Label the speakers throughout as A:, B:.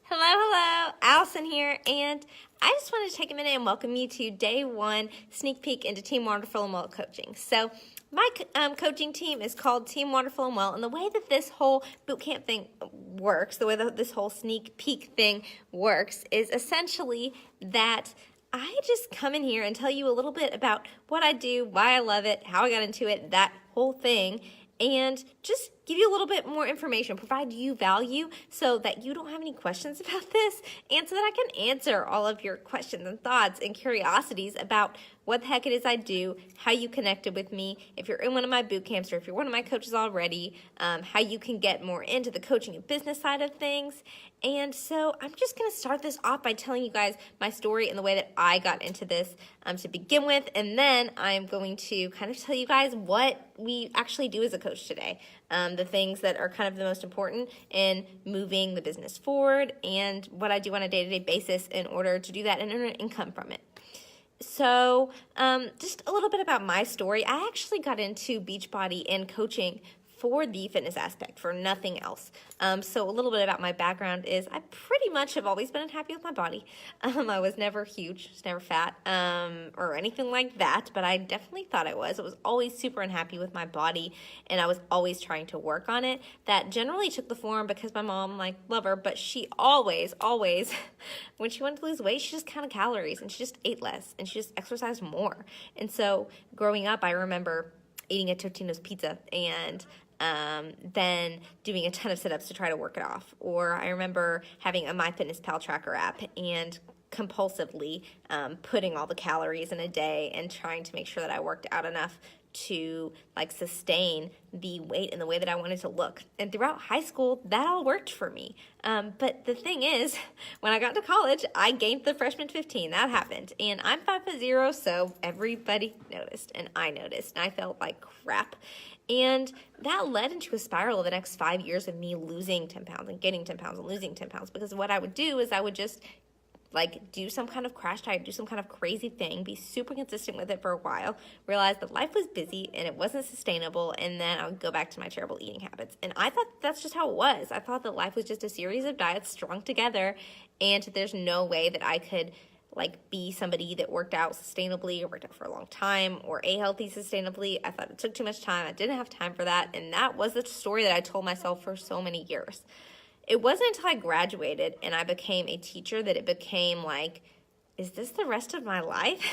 A: Hello, Allison here, and I just wanted to take a minute and welcome you to day one sneak peek into Team Wonderful and Well coaching. So my coaching team is called Team Wonderful and Well, and the way that this whole boot camp thing works, the way that this whole sneak peek thing works, is essentially that I just come in here and tell you a little bit about what I do, why I love it, how I got into it, that whole thing, and just give you a little bit more information, provide you value so that you don't have any questions about this, and so that I can answer all of your questions and thoughts and curiosities about what the heck it is I do, how you connected with me, if you're in one of my boot camps or if you're one of my coaches already, how you can get more into the coaching and business side of things. And so I'm just going to start this off by telling you guys my story and the way that I got into this to begin with, and then I'm going to kind of tell you guys what we actually do as a coach today. The things that are kind of the most important in moving the business forward and what I do on a day-to-day basis in order to do that and earn income from it. So just a little bit about my story. I actually got into Beachbody and coaching for the fitness aspect, for nothing else. So a little bit about my background is I pretty much have always been unhappy with my body. I was never huge, was never fat, or anything like that, but I definitely thought I was. I was always super unhappy with my body, and I was always trying to work on it. That generally took the form because my mom, love her, but she always, when she wanted to lose weight, she just counted calories, and she just ate less, and she just exercised more. And so growing up, I remember eating a Totino's pizza and then doing a ton of sit-ups to try to work it off. Or I remember having a MyFitnessPal tracker app and compulsively putting all the calories in a day and trying to make sure that I worked out enough to sustain the weight and the way that I wanted to look. And throughout high school, that all worked for me. But the thing is, when I got to college, I gained the freshman 15. That happened. And I'm 5'0", so everybody noticed, and I noticed, and I felt like crap. And that led into a spiral of the next 5 years of me losing 10 pounds and gaining 10 pounds and losing 10 pounds. Because what I would do is I would just do some kind of crash diet, do some kind of crazy thing, be super consistent with it for a while, realize that life was busy and it wasn't sustainable, and then I would go back to my terrible eating habits. And I thought that's just how it was. I thought that life was just a series of diets strung together, and there's no way that I could be somebody that worked out sustainably or worked out for a long time or ate healthy sustainably. I thought it took too much time. I didn't have time for that. And that was the story that I told myself for so many years. It wasn't until I graduated and I became a teacher that it became is this the rest of my life?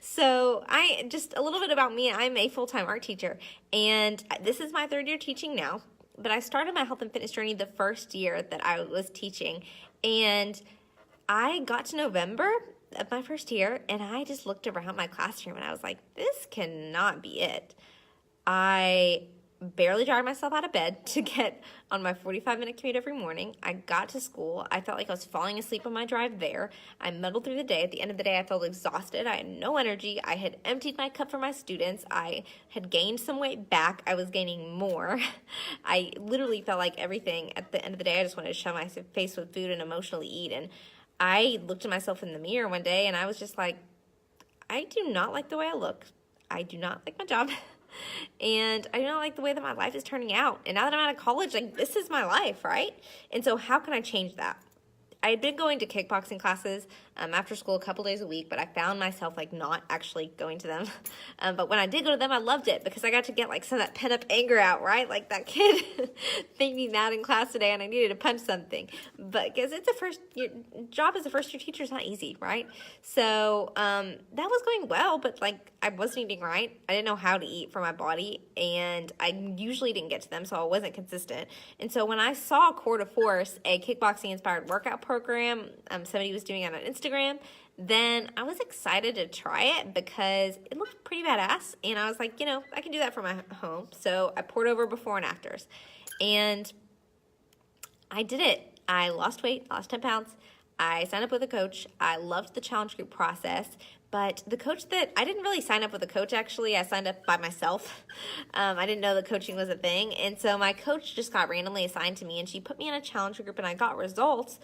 A: So just a little bit about me. I'm a full-time art teacher, and this is my third year teaching now. But I started my health and fitness journey the first year that I was teaching, and I got to November of my first year, and I just looked around my classroom, and I was like, this cannot be it. I barely dragged myself out of bed to get on my 45-minute commute every morning. I got to school. I felt like I was falling asleep on my drive there. I muddled through the day. At the end of the day, I felt exhausted. I had no energy. I had emptied my cup for my students. I had gained some weight back. I was gaining more. I literally felt like everything. At the end of the day, I just wanted to shove my face with food and emotionally eat. And I looked at myself in the mirror one day, and I was just like, I do not like the way I look. I do not like my job. And I don't like the way that my life is turning out. And now that I'm out of college, this is my life, right? And so how can I change that? I had been going to kickboxing classes after school a couple days a week, but I found myself not actually going to them. But when I did go to them, I loved it because I got to get some of that pent up anger out, right? Like that kid made me mad in class today and I needed to punch something. But because your job as a first year teacher is not easy, right? So that was going well, but I wasn't eating right. I didn't know how to eat for my body, and I usually didn't get to them, so I wasn't consistent. And so when I saw Core to Force, a kickboxing inspired workout program, somebody was doing it on Instagram, then I was excited to try it because it looked pretty badass, and I was like, I can do that from my home. So I poured over before and afters, and I did it. I lost weight, lost 10 pounds. I signed up with a coach. I loved the challenge group process, but the coach I didn't really sign up with a coach, actually. I signed up by myself. I didn't know that coaching was a thing, and so my coach just got randomly assigned to me, and she put me in a challenge group, and I got results.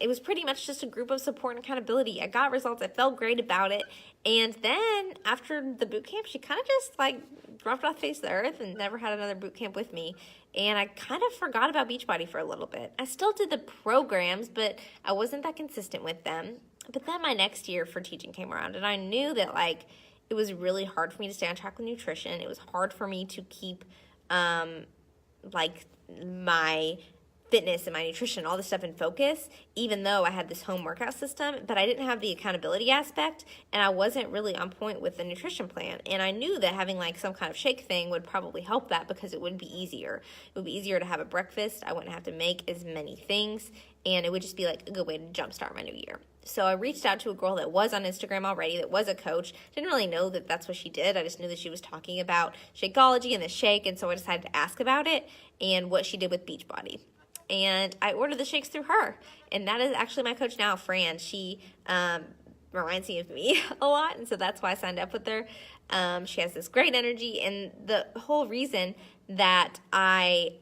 A: it was pretty much just a group of support and accountability. I got results. I felt great about it. And then after the boot camp, she kind of just like dropped off the face of the earth and never had another boot camp with me. And I kind of forgot about Beachbody for a little bit. I still did the programs, but I wasn't that consistent with them. But then my next year for teaching came around, and I knew that like it was really hard for me to stay on track with nutrition. It was hard for me to keep like my fitness and my nutrition, all this stuff in focus, even though I had this home workout system, but I didn't have the accountability aspect, and I wasn't really on point with the nutrition plan. And I knew that having like some kind of shake thing would probably help that, because it would be easier. It would be easier to have a breakfast. I wouldn't have to make as many things, and it would just be like a good way to jumpstart my new year. So I reached out to a girl that was on Instagram already, that was a coach. Didn't really know that that's what she did. I just knew that she was talking about Shakeology and the shake, and so I decided to ask about it and what she did with Beachbody. And I ordered the shakes through her. And that is actually my coach now, Fran. She reminds me of me a lot, and so that's why I signed up with her. She has this great energy, and the whole reason that I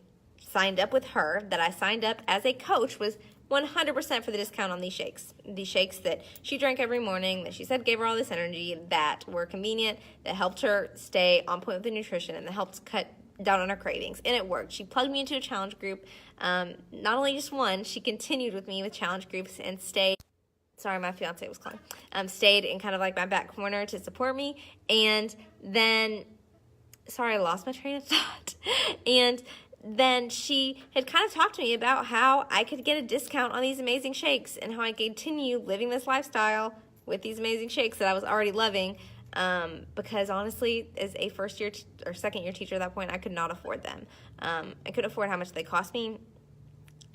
A: signed up with her, that I signed up as a coach, was 100% for the discount on these shakes. These shakes that she drank every morning, that she said gave her all this energy, that were convenient, that helped her stay on point with the nutrition, and that helped cut down on her cravings. And it worked. She plugged me into a challenge group. Not only just one, she continued with me with challenge groups and stayed. Sorry, my fiance was calling. Stayed in kind of like my back corner to support me. And then, sorry, I lost my train of thought. And then she had kind of talked to me about how I could get a discount on these amazing shakes, and how I could continue living this lifestyle with these amazing shakes that I was already loving. Because honestly, as a first year or second year teacher at that point, I could not afford them. I couldn't afford how much they cost me.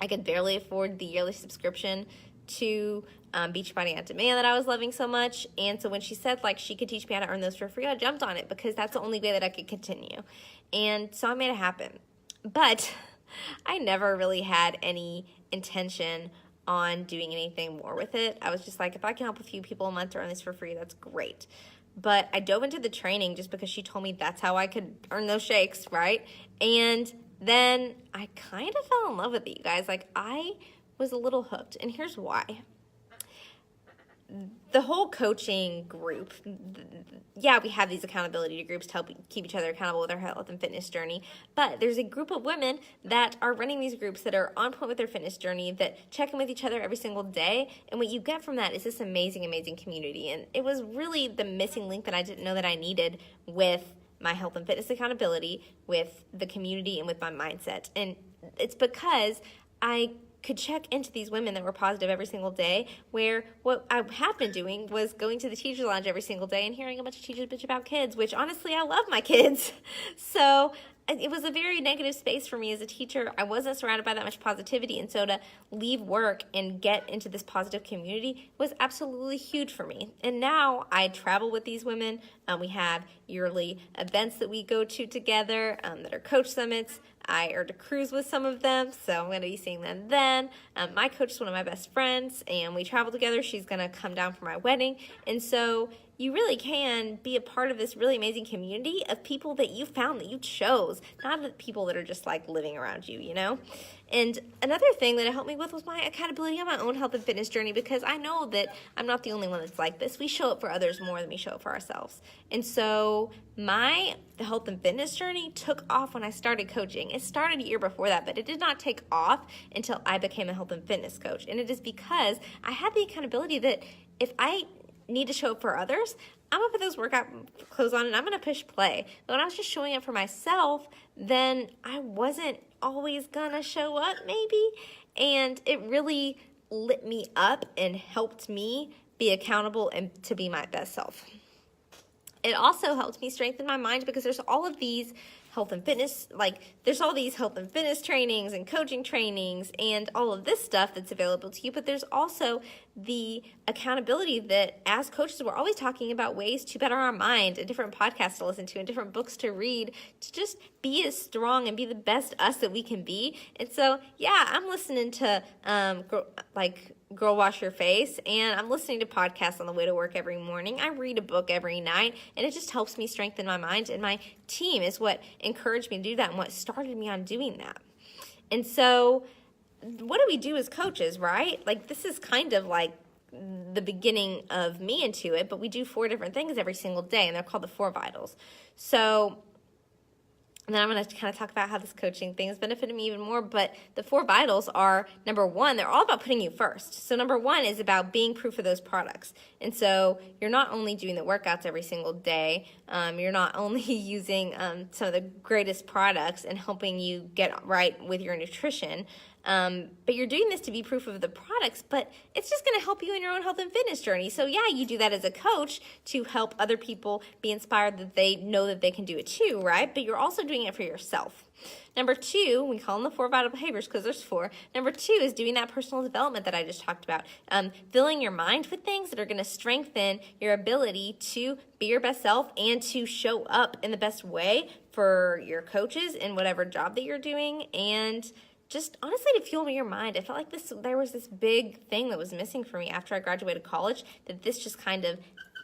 A: I could barely afford the yearly subscription to Beachbody On Demand that I was loving so much. And so when she said like she could teach me how to earn those for free, I jumped on it, because that's the only way that I could continue. And so I made it happen. But I never really had any intention on doing anything more with it. I was just like, if I can help a few people a month to earn this for free, that's great. But I dove into the training just because she told me that's how I could earn those shakes, right? And then I kind of fell in love with it, you guys. Like, I was a little hooked, and here's why. The whole coaching group, yeah, we have these accountability groups to help keep each other accountable with our health and fitness journey, but there's a group of women that are running these groups that are on point with their fitness journey, that check in with each other every single day, and what you get from that is this amazing, amazing community. And it was really the missing link that I didn't know that I needed with my health and fitness accountability, with the community, and with my mindset. And it's because I could check into these women that were positive every single day, where what I had been doing was going to the teacher lounge every single day and hearing a bunch of teachers bitch about kids, which honestly, I love my kids. So it was a very negative space for me as a teacher. I wasn't surrounded by that much positivity, and so to leave work and get into this positive community was absolutely huge for me. And now I travel with these women. We have yearly events that we go to together that are coach summits. I earned a cruise with some of them, so I'm going to be seeing them then. My coach is one of my best friends, and we travel together. She's going to come down for my wedding, and so you really can be a part of this really amazing community of people that you found, that you chose, not the people that are just like living around you, you know? And another thing that it helped me with was my accountability on my own health and fitness journey, because I know that I'm not the only one that's like this. We show up for others more than we show up for ourselves. And so my health and fitness journey took off when I started coaching. It started a year before that, but it did not take off until I became a health and fitness coach. And it is because I had the accountability that if I need to show up for others, I'm gonna put those workout clothes on and I'm gonna push play. But when I was just showing up for myself, then I wasn't always gonna show up maybe. And it really lit me up and helped me be accountable and to be my best self. It also helped me strengthen my mind, because there's all of these health and fitness, there's all these health and fitness trainings and coaching trainings and all of this stuff that's available to you, but there's also the accountability that as coaches, we're always talking about ways to better our mind, and different podcasts to listen to and different books to read to just be as strong and be the best us that we can be. And so, yeah, I'm listening to Girl Wash Your Face, and I'm listening to podcasts on the way to work every morning. I read a book every night, and it just helps me strengthen my mind, and my team is what encouraged me to do that and what started me on doing that. And so what do we do as coaches, right? Like, this is kind of like the beginning of me into it, but we do 4 different things every single day, and they're called the 4 vitals. So, and then I'm going to kind of talk about how this coaching thing has benefited me even more. But the 4 vitals are, number 1, they're all about putting you first. So number 1 is about being proof of those products. And so you're not only doing the workouts every single day, you're not only using some of the greatest products and helping you get right with your nutrition, but you're doing this to be proof of the products, but it's just going to help you in your own health and fitness journey. So yeah, you do that as a coach to help other people be inspired that they know that they can do it too, right? But you're also doing it for yourself. Number 2, we call them the 4 vital behaviors because there's 4. Number 2 is doing that personal development that I just talked about. Filling your mind with things that are going to strengthen your ability to be your best self and to show up in the best way for your coaches in whatever job that you're doing, and just honestly to fuel your mind. I felt like there was this big thing that was missing for me after I graduated college that this just kind of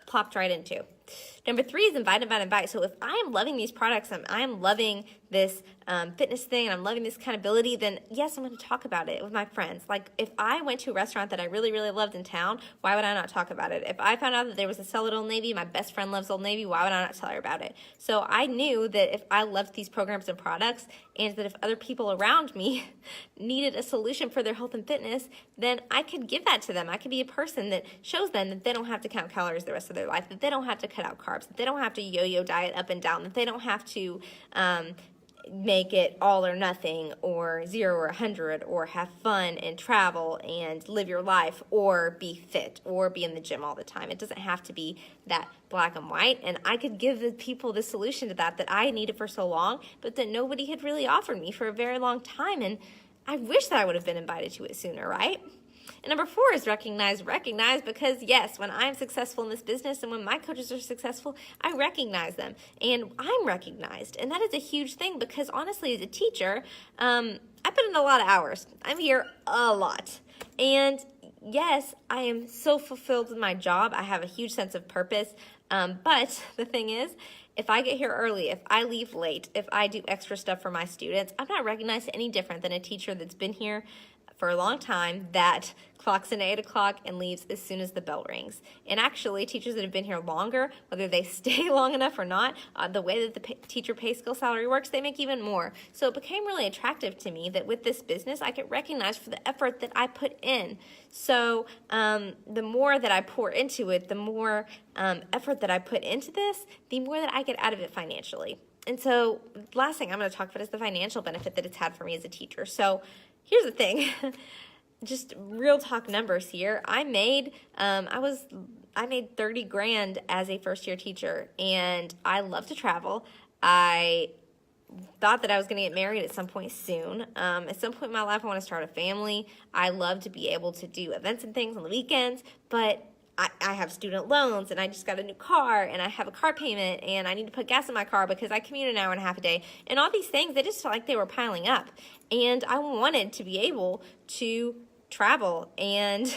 A: plopped right into. Number 3 is invite. So if I am loving these products, I am loving this fitness thing, and I'm loving this accountability, then yes, I'm going to talk about it with my friends. Like, if I went to a restaurant that I really, really loved in town, why would I not talk about it? If I found out that there was a sale at Old Navy, my best friend loves Old Navy, why would I not tell her about it? So I knew that if I loved these programs and products, and that if other people around me needed a solution for their health and fitness, then I could give that to them. I could be a person that shows them that they don't have to count calories the rest of their life, that they don't have to cut out carbs, that they don't have to yo-yo diet up and down, that they don't have to make it all or nothing, or 0 or 100, or have fun and travel and live your life, or be fit, or be in the gym all the time. It doesn't have to be that black and white, and I could give the people the solution to that I needed for so long, but that nobody had really offered me for a very long time, and I wish that I would have been invited to it sooner, right? And number 4 is recognize, because yes, when I'm successful in this business and when my coaches are successful, I recognize them and I'm recognized. And that is a huge thing because honestly, as a teacher, I put in a lot of hours. I'm here a lot. And yes, I am so fulfilled with my job. I have a huge sense of purpose. But the thing is, if I get here early, if I leave late, if I do extra stuff for my students, I'm not recognized any different than a teacher that's been here for a long time that clocks in at 8 o'clock and leaves as soon as the bell rings. And actually, teachers that have been here longer, whether they stay long enough or not, the way that the teacher pay scale salary works, they make even more. So it became really attractive to me that with this business, I get recognized for the effort that I put in. So the more that I pour into it, the more effort that I put into this, the more that I get out of it financially. And so the last thing I'm going to talk about is the financial benefit that it's had for me as a teacher. So here's the thing, just real talk numbers here. I made $30,000 as a first year teacher, and I love to travel. I thought that I was going to get married at some point soon. At some point in my life, I want to start a family. I love to be able to do events and things on the weekends, but I have student loans, and I just got a new car, and I have a car payment, and I need to put gas in my car because I commute an hour and a half a day. And all these things, they just felt like they were piling up. And I wanted to be able to travel and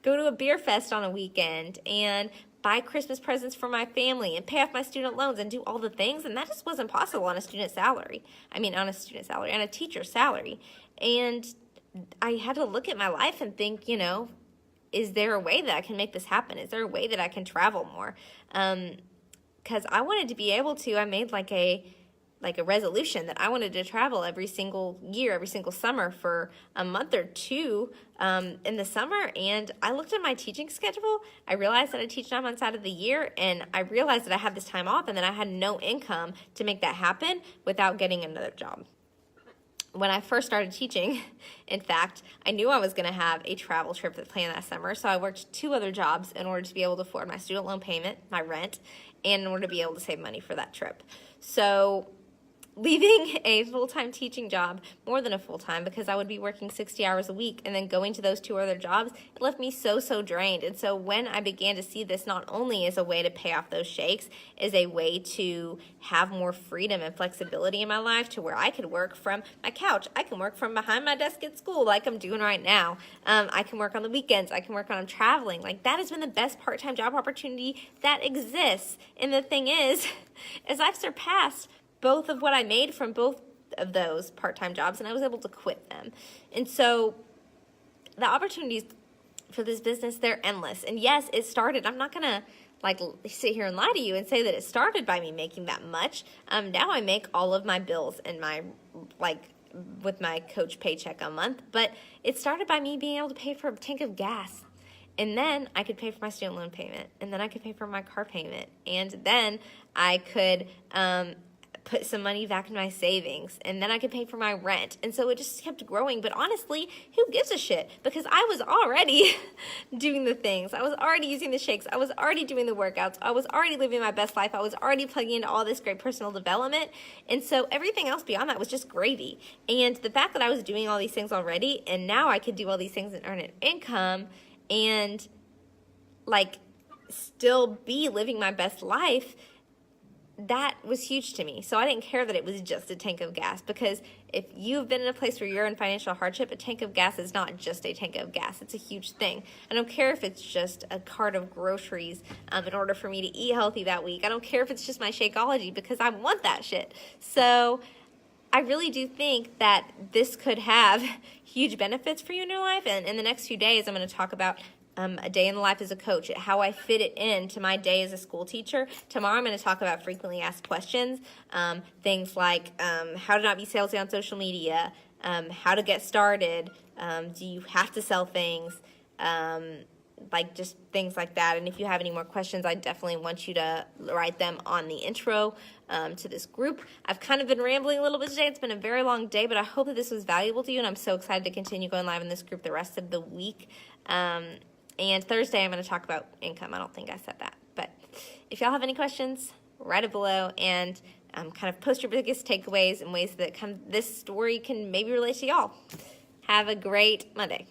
A: go to a beer fest on a weekend and buy Christmas presents for my family and pay off my student loans and do all the things. And that just wasn't possible on a teacher's salary. On a teacher's salary. And I had to look at my life and think, is there a way that I can make this happen? Is there a way that I can travel more? Because I wanted to be able to. I made like a resolution that I wanted to travel every single year, every single summer for a month or two in the summer. And I looked at my teaching schedule. I realized that I teach 9 months out of the year, and I realized that I had this time off and that I had no income to make that happen without getting another job. When I first started teaching, in fact, I knew I was going to have a travel trip planned that summer, so I worked 2 other jobs in order to be able to afford my student loan payment, my rent, and in order to be able to save money for that trip. So leaving a full-time teaching job, more than a full-time, because I would be working 60 hours a week and then going to those 2 other jobs, it left me so drained. And so when I began to see this not only as a way to pay off those shakes, as a way to have more freedom and flexibility in my life to where I could work from my couch, I can work from behind my desk at school like I'm doing right now. I can work on the weekends, I can work on traveling. Like, that has been the best part-time job opportunity that exists. And the thing is I've surpassed both of what I made from both of those part-time jobs, and I was able to quit them. And so the opportunities for this business, they're endless. And yes, it started, I'm not going to like sit here and lie to you and say that it started by me making that much. Now I make all of my bills and my, like, with my coach paycheck a month, but it started by me being able to pay for a tank of gas. And then I could pay for my student loan payment, and then I could pay for my car payment, and then I could put some money back in my savings, and then I could pay for my rent. And so it just kept growing. But honestly, who gives a shit? Because I was already doing the things. I was already using the shakes. I was already doing the workouts. I was already living my best life. I was already plugging into all this great personal development. And so everything else beyond that was just gravy. And the fact that I was doing all these things already, and now I could do all these things and earn an income and like still be living my best life, that was huge to me. So I didn't care that it was just a tank of gas, because if you've been in a place where you're in financial hardship, a tank of gas is not just a tank of gas. It's a huge thing. I don't care if it's just a cart of groceries in order for me to eat healthy that week. I don't care if it's just my Shakeology, because I want that shit. So I really do think that this could have huge benefits for you in your life. And in the next few days, I'm going to talk about a day in the life as a coach, how I fit it into my day as a school teacher. Tomorrow I'm going to talk about frequently asked questions, things like how to not be salesy on social media, how to get started, do you have to sell things, like just things like that. And if you have any more questions, I definitely want you to write them on the intro to this group. I've kind of been rambling a little bit today. It's been a very long day, but I hope that this was valuable to you, and I'm so excited to continue going live in this group the rest of the week. And Thursday, I'm going to talk about income. I don't think I said that. But if y'all have any questions, write it below, and kind of post your biggest takeaways and ways that this story can maybe relate to y'all. Have a great Monday.